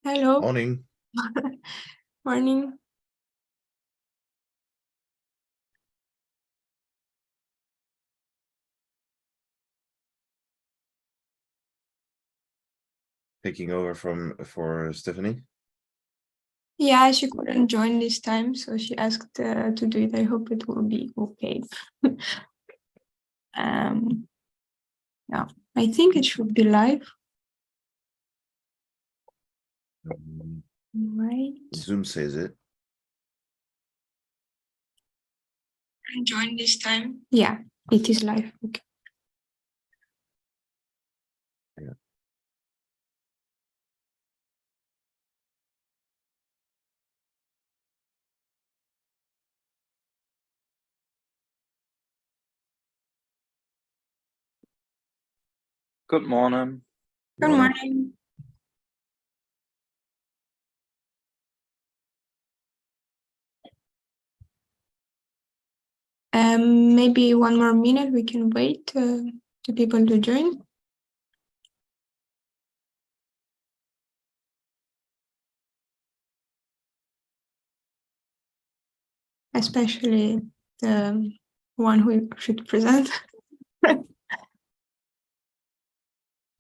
Hello. Morning. Morning. Taking over for Stephanie. Yeah, she couldn't join this time, so she asked to do it. I hope it will be okay. Yeah, I think it should be live. Right. Zoom says it. Join this time. Yeah, it is live. Okay. Yeah. Good morning. Good morning. Maybe one more minute. We can wait to people to join. Especially the one who should present.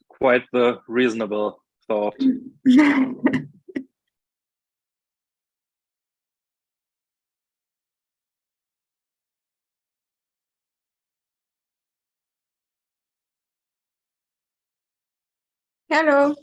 Quite the reasonable thought. Hello.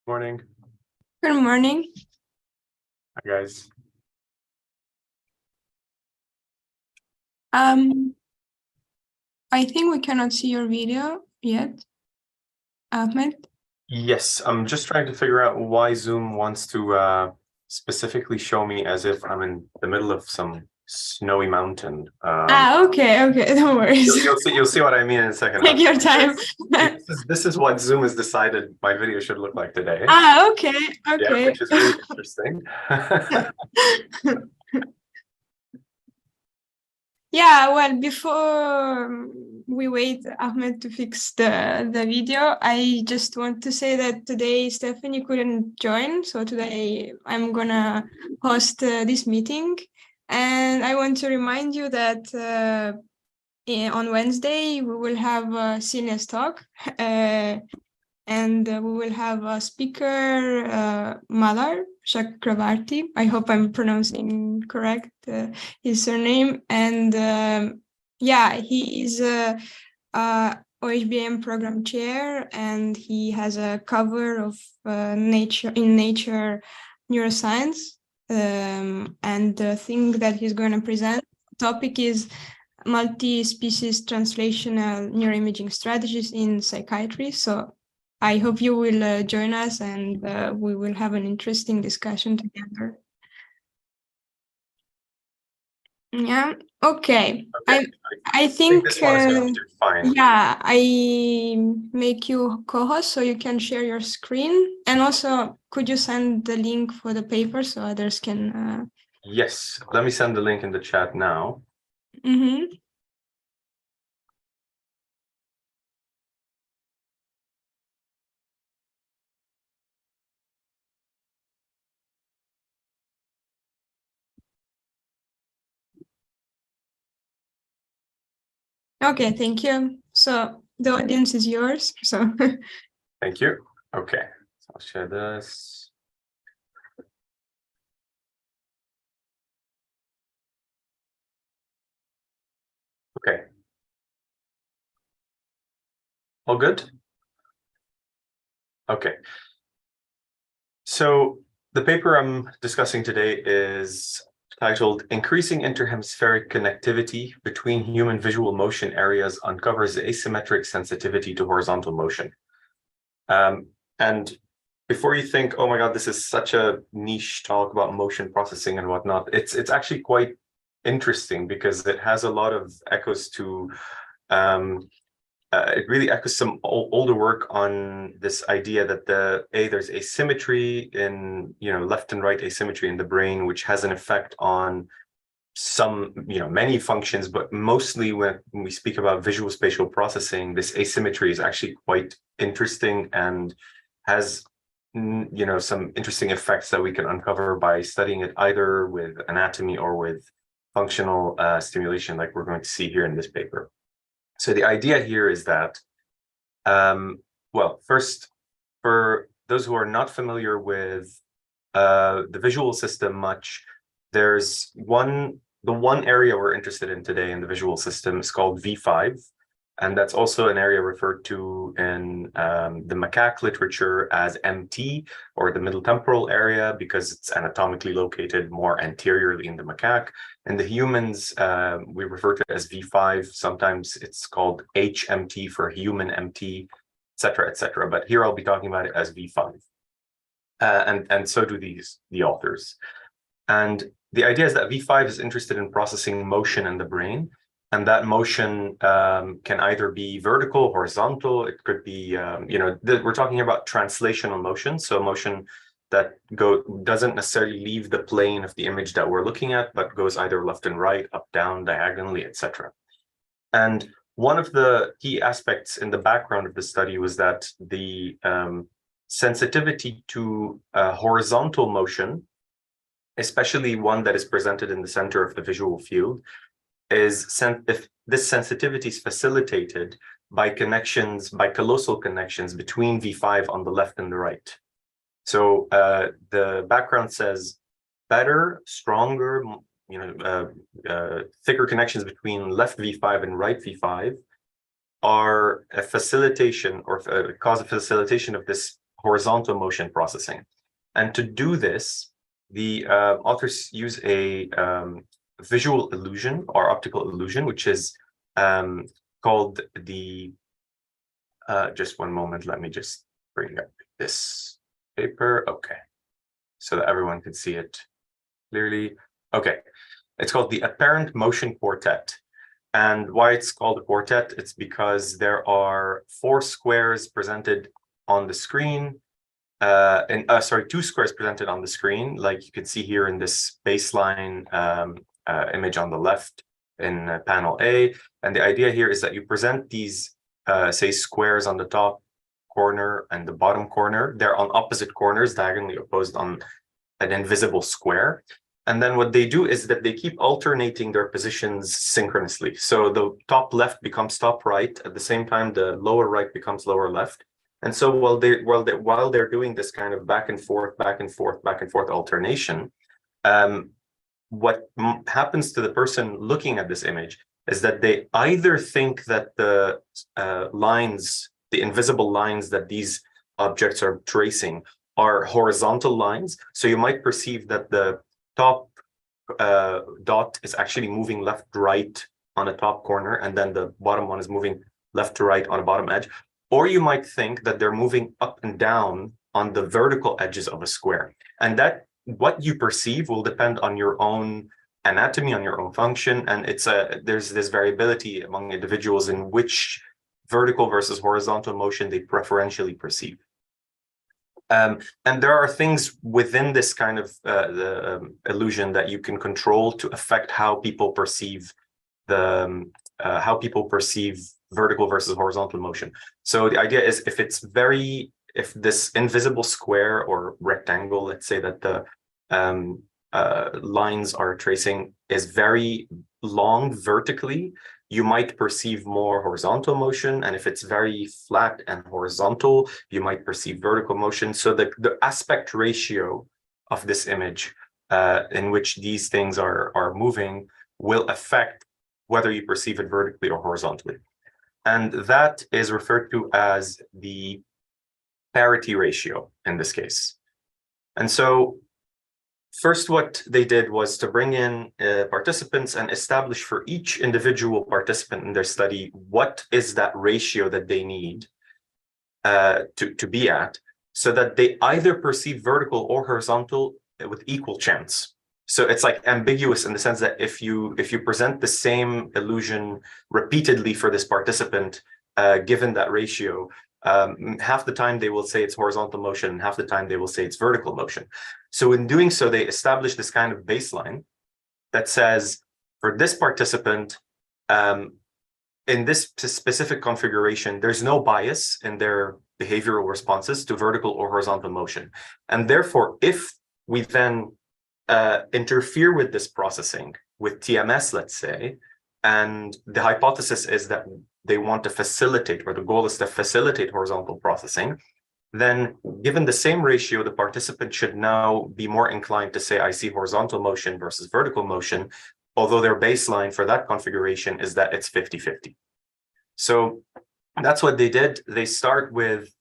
Morning. Good morning. Hi, guys. I think we cannot see your video yet, Ahmed. Yes, I'm just trying to figure out why Zoom wants to specifically show me as if I'm in the middle of some snowy mountain. Okay, don't worry. You'll see what I mean in a second. Take your time. This is what Zoom has decided my video should look like today. Okay. Yeah, which is really interesting. Yeah, well, before we wait Ahmed to fix the video, I just want to say that today Stephanie couldn't join, so today I'm gonna host this meeting, and I want to remind you that on Wednesday we will have a Seniors Talk, and we will have a speaker, Malar Chakravarti. I hope I'm pronouncing correct his surname. And yeah, he is a OHBM program chair, and he has a cover of Nature Neuroscience. And the thing that he's going to present, topic is multi-species translational neuroimaging strategies in psychiatry. So I hope you will join us, and we will have an interesting discussion together. Yeah. Okay. I think this one is going to do fine. Yeah, I make you co-host so you can share your screen, and also could you send the link for the paper so others can Yes, let me send the link in the chat now. Okay, thank you. So the audience is yours. So Thank you. Okay, so I'll share this. Okay. All good? Okay. So the paper I'm discussing today is titled Increasing Interhemsipheric Connectivity Between Human Visual Motion Areas Uncovers Asymmetric Sensitivity to Horizontal Motion. And before you think, oh my God, this is such a niche talk about motion processing and whatnot, it's actually quite interesting because it has a lot of echoes to it really echoes some older work on this idea that there's asymmetry in, left and right asymmetry in the brain, which has an effect on some, many functions, but mostly when we speak about visual spatial processing, this asymmetry is actually quite interesting and has, some interesting effects that we can uncover by studying it either with anatomy or with functional stimulation, like we're going to see here in this paper. So the idea here is that, well, first, for those who are not familiar with the visual system much, there's the one area we're interested in today in the visual system is called V5. And that's also an area referred to in the macaque literature as MT, or the middle temporal area, because it's anatomically located more anteriorly in the macaque. And the humans, we refer to it as V5. Sometimes it's called HMT for human MT, etc., etc. But here I'll be talking about it as V5. And so do the authors. And the idea is that V5 is interested in processing motion in the brain. And that motion can either be vertical, horizontal. It could be, we're talking about translational motion. So motion that doesn't necessarily leave the plane of the image that we're looking at, but goes either left and right, up, down, diagonally, etc. And one of the key aspects in the background of the study was that the sensitivity to horizontal motion, especially one that is presented in the center of the visual field, if this sensitivity is facilitated by callosal connections between V5 on the left and the right. So the background says better, stronger, thicker connections between left V5 and right V5 are a facilitation or cause a facilitation of this horizontal motion processing. And to do this, the authors use a visual illusion or optical illusion, which is called the, just one moment, let me just bring up this paper. Okay, so that everyone can see it clearly. Okay, it's called the apparent motion quartet. And why it's called a quartet, it's because there are 4 squares presented on the screen, two squares presented on the screen, like you can see here in this baseline image on the left in panel A. And the idea here is that you present these, say, squares on the top corner and the bottom corner. They're on opposite corners, diagonally opposed on an invisible square. And then what they do is that they keep alternating their positions synchronously. So the top left becomes top right. At the same time, the lower right becomes lower left. And so while they're doing this kind of back and forth alternation, what happens to the person looking at this image is that they either think that the invisible lines that these objects are tracing are horizontal lines. So you might perceive that the top dot is actually moving left to right on the top corner, and then the bottom one is moving left to right on the bottom edge. Or you might think that they're moving up and down on the vertical edges of a square. And that what you perceive will depend on your own anatomy, on your own function. And there's this variability among individuals in which vertical versus horizontal motion they preferentially perceive. And there are things within this kind of illusion that you can control to affect how people perceive vertical versus horizontal motion. So the idea is if this invisible square or rectangle, let's say that the lines are tracing, is very long vertically, you might perceive more horizontal motion. And if it's very flat and horizontal, you might perceive vertical motion. So the aspect ratio of this image in which these things are moving will affect whether you perceive it vertically or horizontally. And that is referred to as the parity ratio in this case. And so first, what they did was to bring in participants and establish for each individual participant in their study, what is that ratio that they need to be at, so that they either perceive vertical or horizontal with equal chance. So it's like ambiguous in the sense that if you present the same illusion repeatedly for this participant, given that ratio, half the time they will say it's horizontal motion, and half the time they will say it's vertical motion. So in doing so, they establish this kind of baseline that says, for this participant, in this specific configuration, there's no bias in their behavioral responses to vertical or horizontal motion. And therefore, if we then interfere with this processing with TMS, let's say, and the hypothesis is that they want to facilitate, or the goal is to facilitate horizontal processing, then given the same ratio, the participant should now be more inclined to say, I see horizontal motion versus vertical motion, although their baseline for that configuration is that it's 50-50. So that's what they did. They start with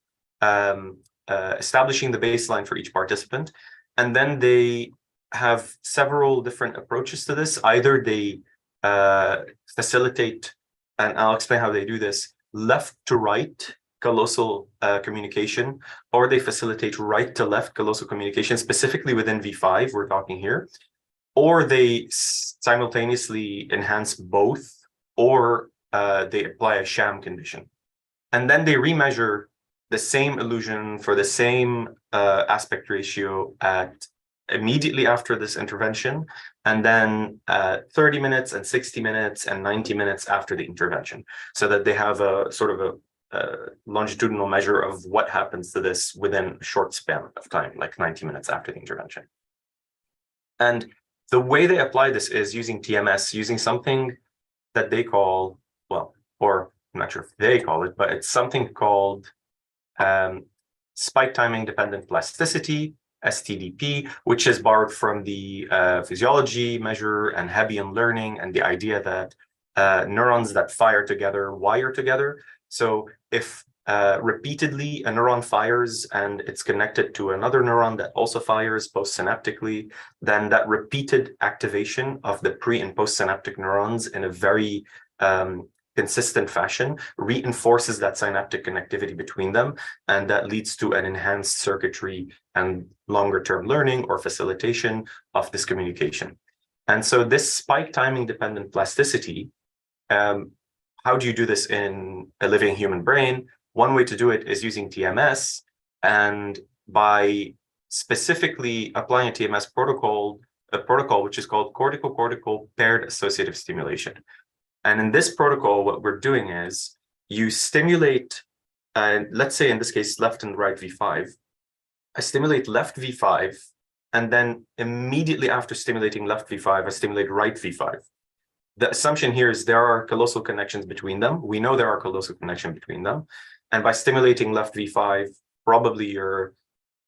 establishing the baseline for each participant, and then they have several different approaches to this. Either they facilitate, and I'll explain how they do this, left to right callosal communication, or they facilitate right to left callosal communication, specifically within V5, we're talking here, or they simultaneously enhance both, or they apply a sham condition. And then they remeasure the same illusion for the same aspect ratio at immediately after this intervention, and then 30 minutes and 60 minutes and 90 minutes after the intervention, so that they have a sort of a longitudinal measure of what happens to this within a short span of time, like 90 minutes after the intervention. And the way they apply this is using TMS, using something that they call, well, or I'm not sure if they call it, but it's something called spike timing dependent plasticity, STDP, which is borrowed from the physiology measure and Hebbian learning, and the idea that neurons that fire together wire together. So if repeatedly a neuron fires and it's connected to another neuron that also fires postsynaptically, then that repeated activation of the pre and postsynaptic neurons in a very consistent fashion reinforces that synaptic connectivity between them, and that leads to an enhanced circuitry and longer term learning or facilitation of this communication. And so this spike timing dependent plasticity, how do you do this in a living human brain? One way to do it is using TMS, and by specifically applying a TMS protocol, which is called cortical-cortical paired associative stimulation. And in this protocol, what we're doing is you stimulate, let's say in this case, left and right V5. I stimulate left V5, and then immediately after stimulating left V5, I stimulate right V5. The assumption here is there are callosal connections between them. We know there are callosal connections between them. And by stimulating left V5, probably you're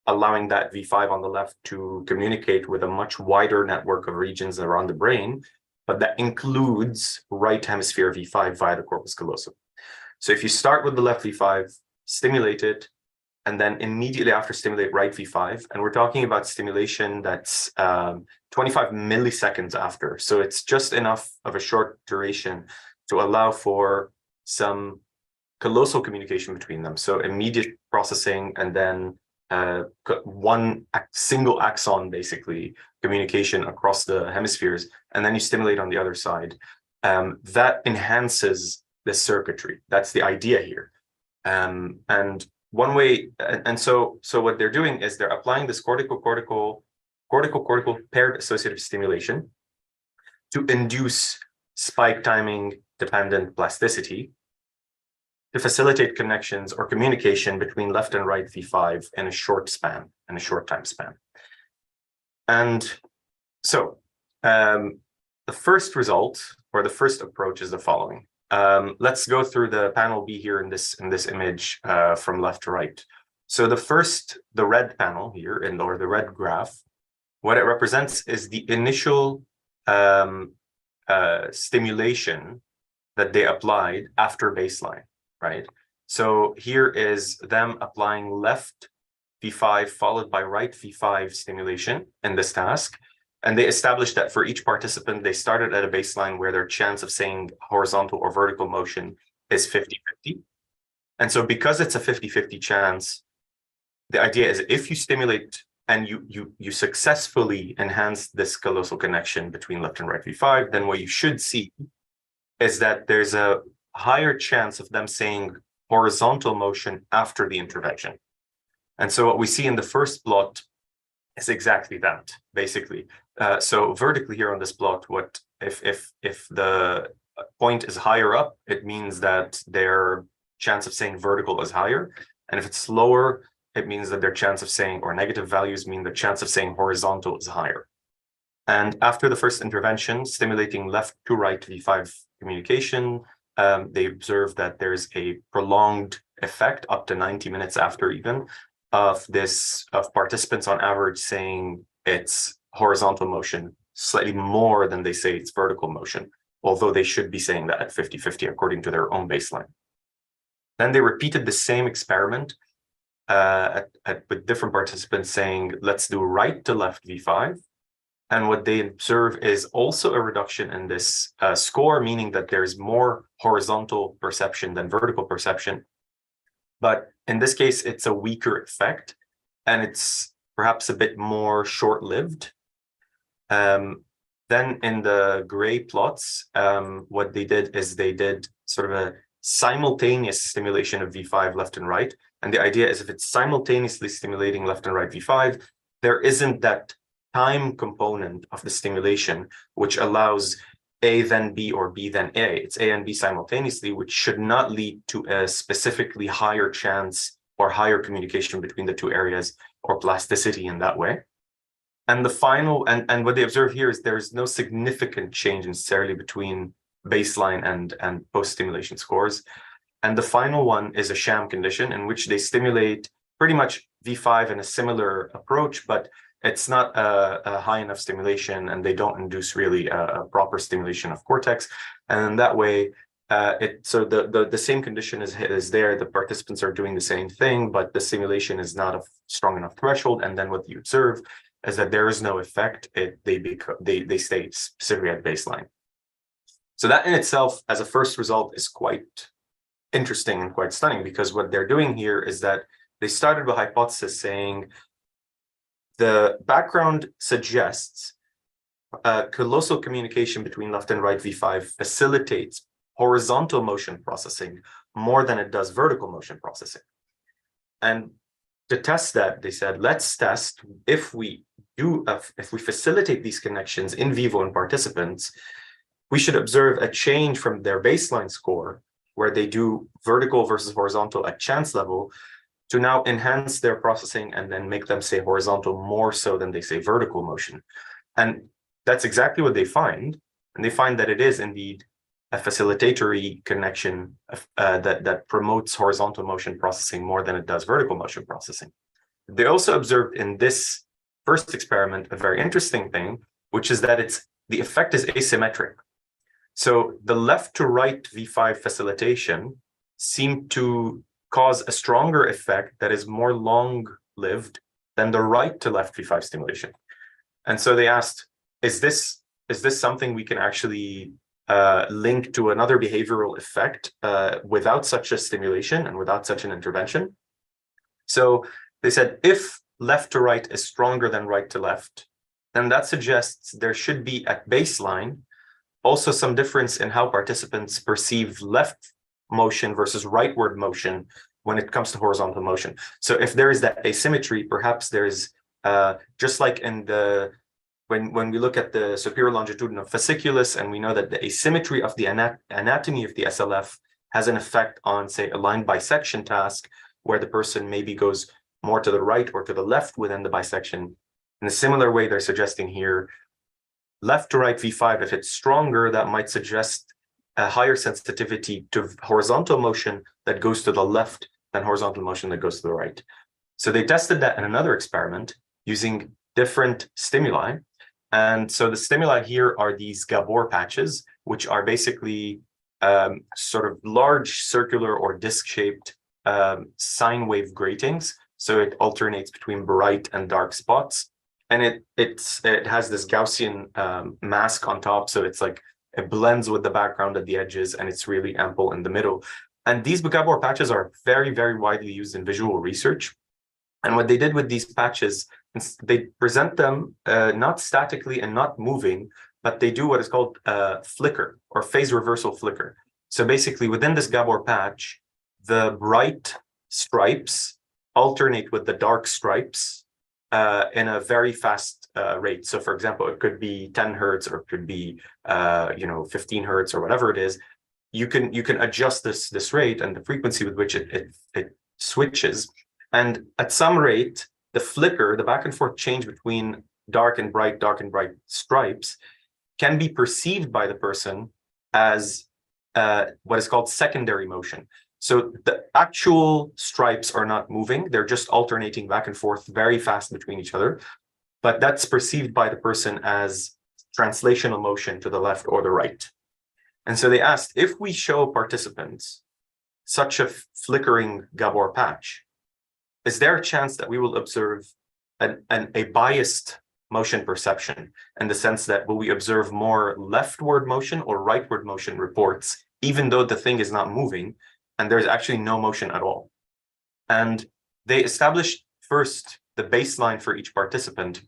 allowing that V5 on the left to communicate with a much wider network of regions around the brain, but that includes right hemisphere V5 via the corpus callosum. So if you start with the left V5, stimulate it, and then immediately after stimulate right V5, and we're talking about stimulation that's 25 milliseconds after. So it's just enough of a short duration to allow for some callosal communication between them. So immediate processing, and then one single axon, basically, communication across the hemispheres, and then you stimulate on the other side. That enhances the circuitry. That's the idea here. And one way, and so what they're doing is they're applying this cortical-cortical paired associative stimulation to induce spike timing dependent plasticity to facilitate connections or communication between left and right V5 in a short span, in a short time span. And so the first result, or the first approach, is the following. Let's go through the panel B here in this image from left to right. So the red panel here, or the red graph, what it represents is the initial stimulation that they applied after baseline, right? So here is them applying left V5 followed by right V5 stimulation in this task. And they established that for each participant, they started at a baseline where their chance of saying horizontal or vertical motion is 50-50. And so because it's a 50-50 chance, the idea is if you stimulate and you successfully enhance this callosal connection between left and right V5, then what you should see is that there's a higher chance of them saying horizontal motion after the intervention. And so what we see in the first plot is exactly that, basically. So vertically here on this plot, what if the point is higher up, it means that their chance of saying vertical is higher. And if it's lower, it means that their chance of saying, or negative values mean the chance of saying horizontal is higher. And after the first intervention, stimulating left to right V5 communication, they observed that there's a prolonged effect up to 90 minutes after even of participants on average saying it's horizontal motion, slightly more than they say it's vertical motion, although they should be saying that at 50-50 according to their own baseline. Then they repeated the same experiment with different participants saying, let's do right to left V5. And what they observe is also a reduction in this score, meaning that there's more horizontal perception than vertical perception. But in this case, it's a weaker effect, and it's perhaps a bit more short-lived. Then in the gray plots, what they did is they did sort of a simultaneous stimulation of V5 left and right. And the idea is if it's simultaneously stimulating left and right V5, there isn't that time component of the stimulation, which allows A then B or B then A. It's A and B simultaneously, which should not lead to a specifically higher chance or higher communication between the two areas or plasticity in that way. And the final, and what they observe here is there's no significant change necessarily between baseline and post-stimulation scores. And the final one is a sham condition in which they stimulate pretty much V5 in a similar approach, but it's not a high enough stimulation, and they don't induce really a proper stimulation of cortex. And in that way, so the same condition is there. The participants are doing the same thing, but the stimulation is not a strong enough threshold. And then what you observe is that there is no effect. They stay specifically at baseline. So that in itself, as a first result, is quite interesting and quite stunning, because what they're doing here is that they started with a hypothesis saying the background suggests callosal communication between left and right V5 facilitates horizontal motion processing more than it does vertical motion processing. And to test that, they said, let's test if we facilitate these connections in vivo in participants, we should observe a change from their baseline score, where they do vertical versus horizontal at chance level, to now enhance their processing and then make them say horizontal more so than they say vertical motion. And that's exactly what they find. And they find that it is indeed a facilitatory connection that promotes horizontal motion processing more than it does vertical motion processing. They also observed in this first experiment a very interesting thing, which is that the effect is asymmetric. So the left to right V5 facilitation seemed to cause a stronger effect that is more long-lived than the right to left V5 stimulation. And so they asked, is this something we can actually link to another behavioral effect without such a stimulation and without such an intervention? So they said, if left to right is stronger than right to left, then that suggests there should be at baseline also some difference in how participants perceive left motion versus rightward motion when it comes to horizontal motion. So if there is that asymmetry, perhaps there's just like in when we look at the superior longitudinal fasciculus, and we know that the asymmetry of the anatomy of the SLF has an effect on, say, a line bisection task, where the person maybe goes more to the right or to the left within the bisection. In a similar way, they're suggesting here, left to right V5, if it's stronger, that might suggest a higher sensitivity to horizontal motion that goes to the left than horizontal motion that goes to the right. So they tested that in another experiment using different stimuli. And so the stimuli here are these Gabor patches, which are basically sort of large circular or disc-shaped sine wave gratings. So it alternates between bright and dark spots. And it has this Gaussian mask on top. So it's like, it blends with the background at the edges, and it's really ample in the middle. And these Gabor patches are very, very widely used in visual research. And what they did with these patches, they present them not statically and not moving, but they do what is called flicker or phase reversal flicker. So basically within this Gabor patch, the bright stripes alternate with the dark stripes in a very fast rate. So for example, it could be 10 hertz or it could be 15 hertz or whatever it is. You can adjust this rate and the frequency with which it switches. And at some rate, the flicker, the back and forth change between dark and bright stripes can be perceived by the person as what is called secondary motion. So the actual stripes are not moving. They're just alternating back and forth very fast between each other. But that's perceived by the person as translational motion to the left or the right. And so they asked, if we show participants such a flickering Gabor patch, is there a chance that we will observe a biased motion perception, in the sense that will we observe more leftward motion or rightward motion reports, even though the thing is not moving and there's actually no motion at all? And they established first the baseline for each participant,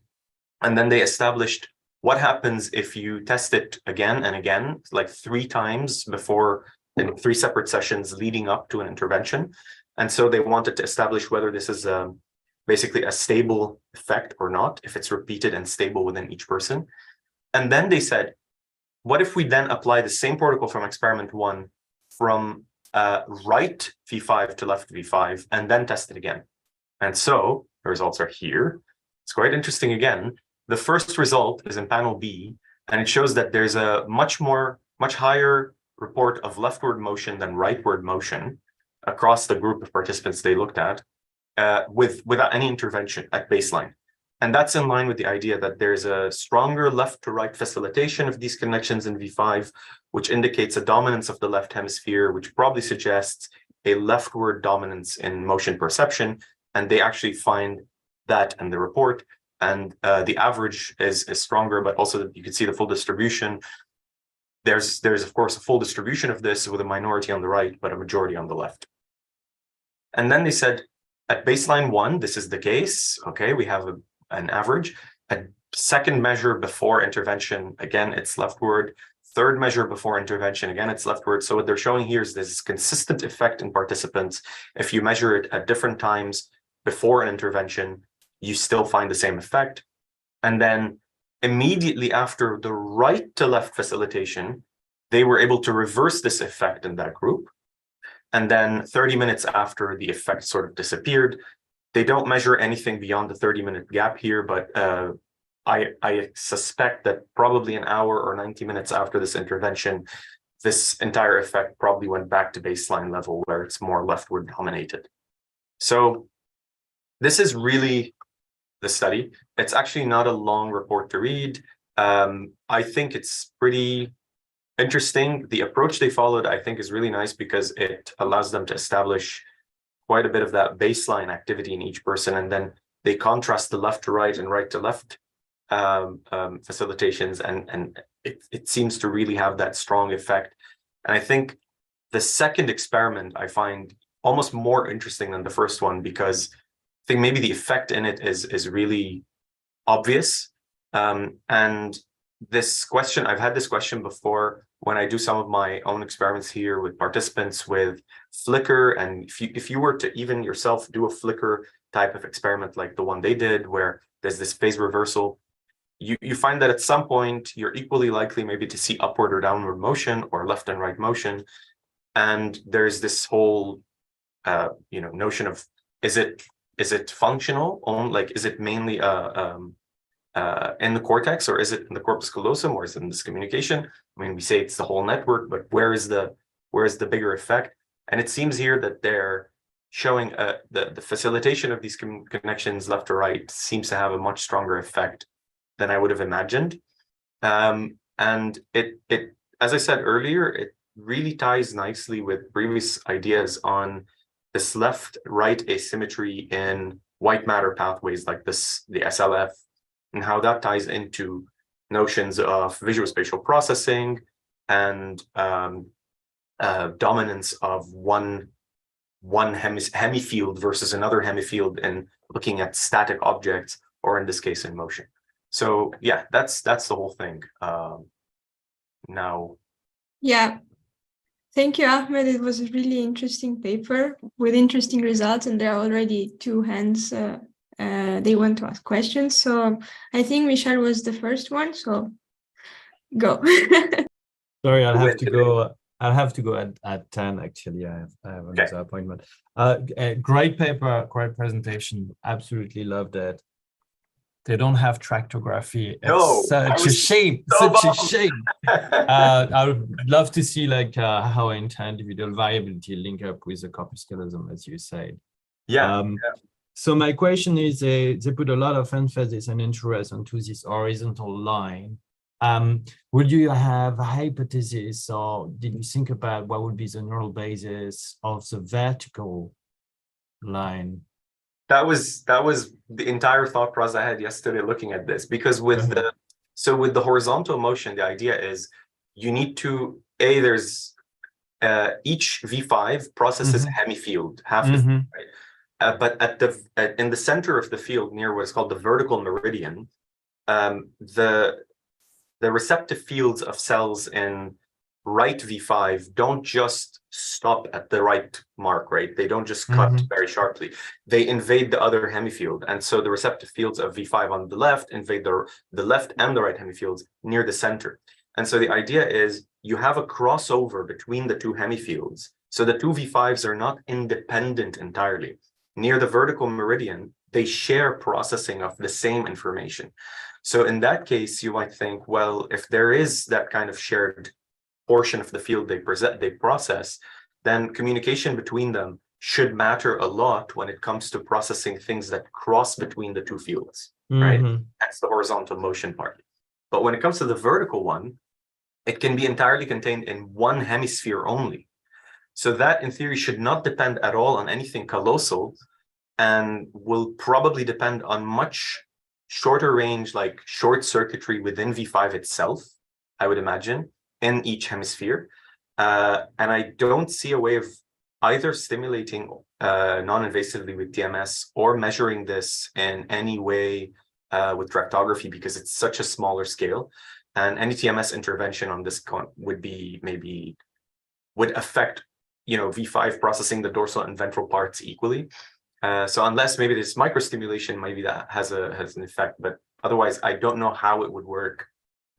and then they established what happens if you test it again and again, like 3 times before, in 3 separate sessions leading up to an intervention. And so they wanted to establish whether this is basically a stable effect or not, if it's repeated and stable within each person. And then they said, what if we then apply the same protocol from experiment 1 from right V5 to left V5 and then test it again? And so the results are here. It's quite interesting again. The first result is in panel B, and it shows that there's a much higher report of leftward motion than rightward motion across the group of participants they looked at, without any intervention at baseline. And that's in line with the idea that there's a stronger left to right facilitation of these connections in V5, which indicates a dominance of the left hemisphere, which probably suggests a leftward dominance in motion perception. And they actually find that in the report. And the average is stronger, but also you can see the full distribution. There's of course a full distribution of this with a minority on the right, but a majority on the left. And then they said, at baseline 1, this is the case. Okay, we have an average. A second measure before intervention, again, it's leftward. Third measure before intervention, again, it's leftward. So what they're showing here is this consistent effect in participants. If you measure it at different times before an intervention, you still find the same effect. And then immediately after the right to left facilitation, they were able to reverse this effect in that group. And then 30 minutes after, the effect sort of disappeared. They don't measure anything beyond the 30-minute gap here, but I suspect that probably an hour or 90 minutes after this intervention, this entire effect probably went back to baseline level where it's more leftward dominated. So this is really the study. It's actually not a long report to read. I think it's pretty interesting. The approach they followed, I think, is really nice because it allows them to establish quite a bit of that baseline activity in each person, and then they contrast the left to right and right to left facilitations, and it seems to really have that strong effect. And I think the second experiment I find almost more interesting than the first one, because I think maybe the effect in it is really obvious. And this question, I've had this question before when I do some of my own experiments here with participants with flicker. And if you were to even yourself do a flicker type of experiment like the one they did, where there's this phase reversal, you find that at some point you're equally likely maybe to see upward or downward motion or left and right motion. And there's this whole notion of, is it functional? Like, is it mainly in the cortex, or is it in the corpus callosum, or is it in this communication? I mean, we say it's the whole network, but where is the bigger effect? And it seems here that they're showing the facilitation of these connections left to right seems to have a much stronger effect than I would have imagined. And it, as I said earlier, it really ties nicely with previous ideas on this left-right asymmetry in white matter pathways like this, the SLF, and how that ties into notions of visual spatial processing and dominance of one hemifield versus another hemifield in looking at static objects, or in this case in motion. So yeah, that's the whole thing. Now, yeah, thank you, Ahmed. It was a really interesting paper with interesting results, and there are already 2 hands. They want to ask questions. So I think Michelle was the first one. So go. Sorry, I'll have to go. I'll have to go at 10. Actually, I have another appointment. Great paper, great presentation. Absolutely loved it. They don't have tractography. It's such a shame. Such a shame. I would love to see like how inter-individual variability link up with the corpus callosum, as you said. So my question is, they put a lot of emphasis and interest onto this horizontal line. Would you have a hypothesis, or did you think about what would be the neural basis of the vertical line? That was the entire thought process I had yesterday looking at this, because with the horizontal motion, the idea is you need to there's each V5 processes a hemifield, half the right? But in the center of the field, near what's called the vertical meridian, the receptive fields of cells in right V5 don't just stop at the right mark, right? They don't just cut very sharply. They invade the other hemifield. And so the receptive fields of V5 on the left invade the left and the right hemifields near the center. And so the idea is you have a crossover between the 2 hemifields. So the 2 V5s are not independent entirely. Near the vertical meridian, they share processing of the same information. So in that case, you might think, well, if there is that kind of shared portion of the field they process, then communication between them should matter a lot when it comes to processing things that cross between the 2 fields, right? That's the horizontal motion part. But when it comes to the vertical one, it can be entirely contained in one hemisphere only. So that in theory should not depend at all on anything callosal, and will probably depend on much shorter range, like short circuitry within V5 itself, I would imagine, in each hemisphere. And I don't see a way of either stimulating non-invasively with TMS or measuring this in any way with tractography, because it's such a smaller scale. And any TMS intervention on this would affect, V5 processing the dorsal and ventral parts equally. So unless maybe this microstimulation, maybe that has an effect, but otherwise I don't know how it would work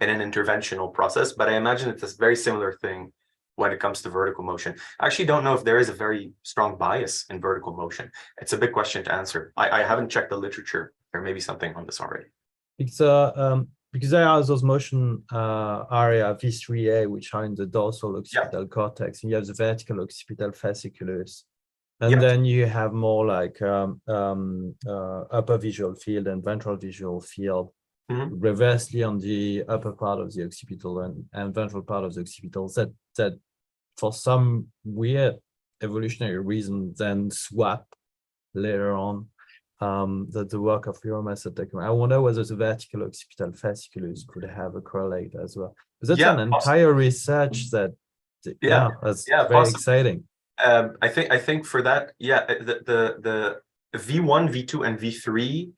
in an interventional process. But I imagine it's a very similar thing when it comes to vertical motion. I actually don't know if there is a very strong bias in vertical motion. It's a big question to answer. I haven't checked the literature. There may be something on this already. It's because there are those motion area V3A, which are in the dorsal occipital cortex, and you have the vertical occipital fasciculus. And then you have more like upper visual field and ventral visual field, reversely on the upper part of the occipital and ventral part of the occipital, that for some weird evolutionary reason then swap later on. That the work of Euromas. I wonder whether the vertical occipital fasciculus could have a correlate as well. Because that's an entire research that's very exciting. I think for that, the V1, V2, and V3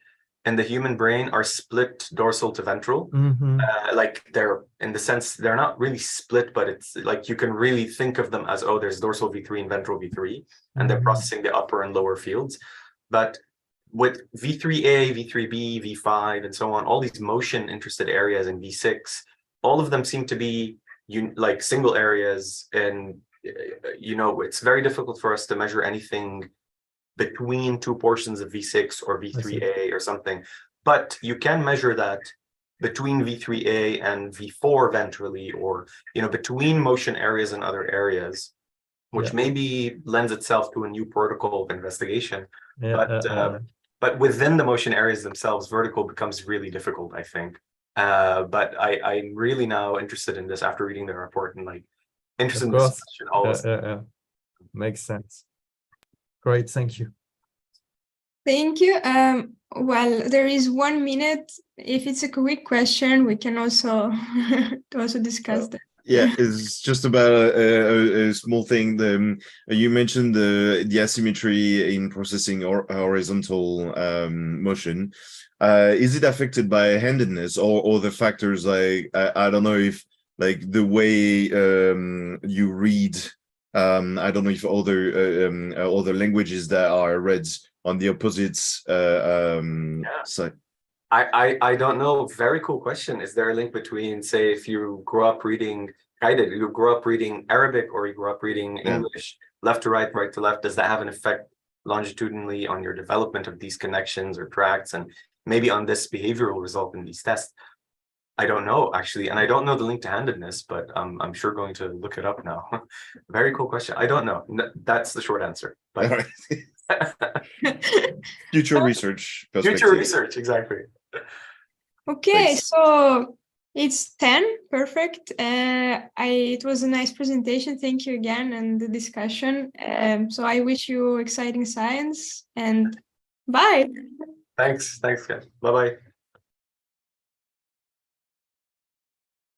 in the human brain are split dorsal to ventral. Like they're, in the sense, they're not really split, but it's like you can really think of them as, oh, there's dorsal V3 and ventral V3, and they're processing the upper and lower fields. But with V3A, V3B, V5, and so on, all these motion interested areas in V6, all of them seem to be like single areas, and it's very difficult for us to measure anything between 2 portions of V6 or V3A or something. but you can measure that between V3A and V4 ventrally, or between motion areas and other areas, which maybe lends itself to a new protocol of investigation. But within the motion areas themselves, vertical becomes really difficult, I think. But I'm really now interested in this after reading the report, and interested in this question. Makes sense. Great, thank you. Thank you. Well, there is 1 minute. If it's a quick question, we can also discuss that. Yeah, it's just about a small thing. You mentioned the asymmetry in processing or horizontal motion. Is it affected by handedness or the factors like I don't know if the way you read? I don't know if other languages that are read on the opposites side. I don't know. Very cool question. Is there a link between, say, if you grew up reading Arabic or you grew up reading English, left to right, right to left? Does that have an effect longitudinally on your development of these connections or tracts, and maybe on this behavioral result in these tests? I don't know, actually, and I don't know the link to handedness, but I'm sure going to look it up now. Very cool question. I don't know. That's the short answer. But Future research perspective. Future research, exactly. Okay, Thanks. so it's 10. Perfect. It was a nice presentation. Thank you again, and the discussion. So I wish you exciting science, and bye. Thanks, guys. Bye-bye.